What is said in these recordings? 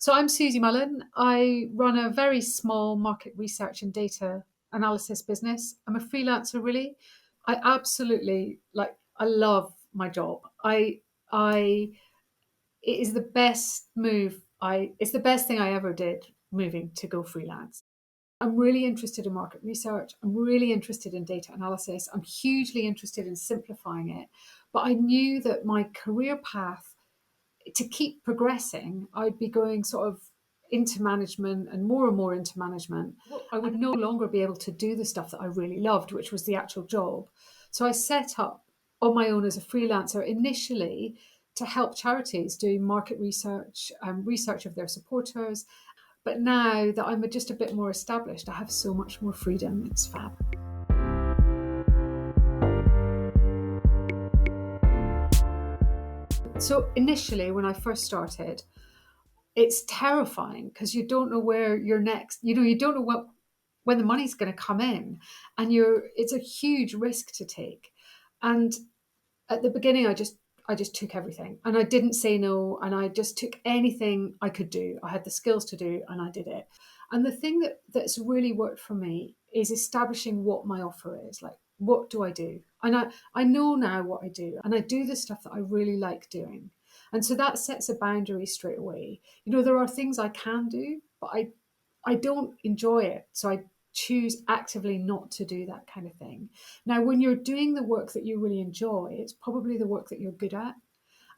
So I'm Susie Mullen. I run a very small market research and data analysis business. I'm a freelancer really. I absolutely I love my job. I it is the best move. I It's the best thing I ever did moving to go freelance. I'm really interested in market research. I'm really interested in data analysis. I'm hugely interested in simplifying it. But I knew that my career path to keep progressing, I'd be going sort of into management and more into management. I would no longer be able to do the stuff that I really loved, which was the actual job. So I set up on my own as a freelancer initially to help charities doing market research, research of their supporters. But now that I'm just a bit more established, I have so much more freedom. It's fab. So initially, when I first started, it's terrifying because you don't know where you're next. You don't know when the money's going to come in, and it's a huge risk to take. And at the beginning, I just took everything, and I didn't say no, and I just took anything I could do. I had the skills to do, and I did it. And the thing that's really worked for me is establishing what my offer is. Like, what do I do? And I know now what I do, and I do the stuff that I really like doing. And so that sets a boundary straight away. There are things I can do, but I don't enjoy it. So I choose actively not to do that kind of thing. Now, when you're doing the work that you really enjoy, it's probably the work that you're good at.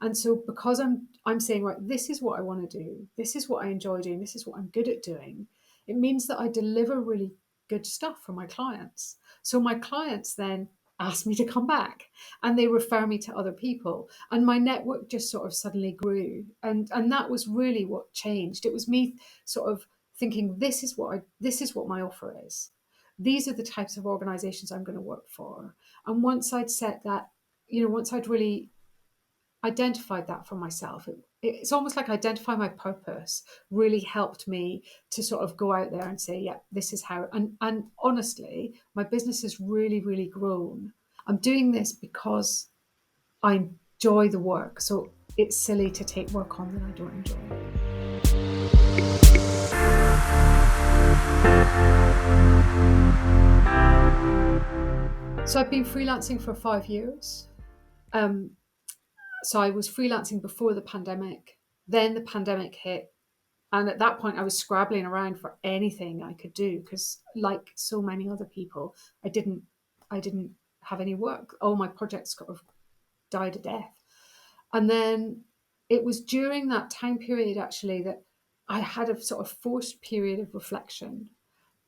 And so because I'm saying, right, this is what I want to do, this is what I enjoy doing, this is what I'm good at doing, it means that I deliver really good stuff for my clients. So my clients then ask me to come back, and they refer me to other people, and my network just sort of suddenly grew. And that was really what changed. It was me sort of thinking, this is what my offer is. These are the types of organizations I'm going to work for. And once I'd set that, once I'd really identified that for myself, it's almost like identifying my purpose really helped me to sort of go out there and say, yeah, this is how. And honestly, my business has really, really grown. I'm doing this because I enjoy the work. So it's silly to take work on that I don't enjoy. So I've been freelancing for 5 years. So I was freelancing before the pandemic. Then the pandemic hit. And at that point, I was scrabbling around for anything I could do because, like so many other people, I didn't have any work. All my projects sort of died a death. And then it was during that time period, actually, that I had a sort of forced period of reflection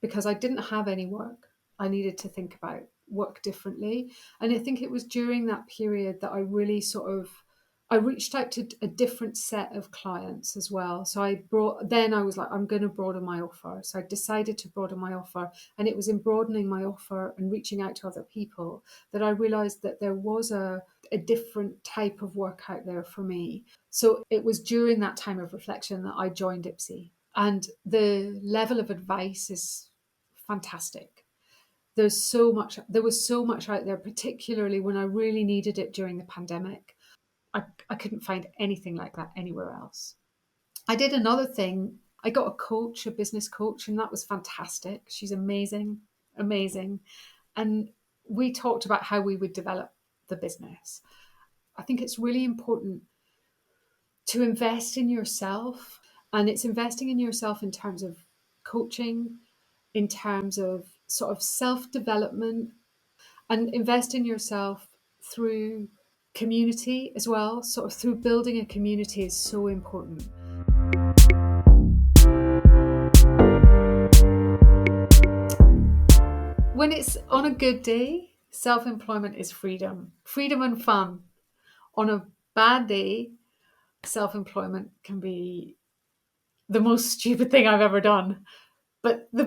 because I didn't have any work. I needed to think about work differently. And I think it was during that period that I really I reached out to a different set of clients as well. So I was like, I'm going to broaden my offer. So I decided to broaden my offer. And it was in broadening my offer and reaching out to other people that I realized that there was a different type of work out there for me. So it was during that time of reflection that I joined IPSE. And the level of advice is fantastic. There was so much out there, particularly when I really needed it during the pandemic. I couldn't find anything like that anywhere else. I did another thing. I got a coach, a business coach, and that was fantastic. She's amazing, amazing. And we talked about how we would develop the business. I think it's really important to invest in yourself, and it's investing in yourself in terms of coaching, in terms of sort of self development, and invest in yourself through community as well. Sort of through building a community is so important. When it's on a good day, self employment is freedom and fun. On a bad day, self employment can be the most stupid thing I've ever done. But the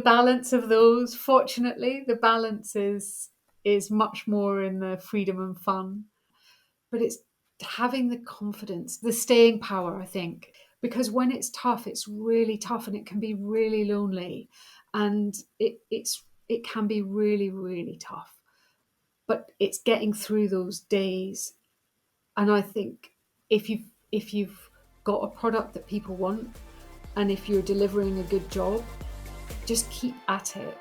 balance of those, fortunately, the balance is much more in the freedom and fun. But it's having the confidence, the staying power, I think, because when it's tough, it's really tough, and it can be really lonely, and it can be really, really tough. But it's getting through those days. And I think if you've got a product that people want, and if you're delivering a good job, just keep at it.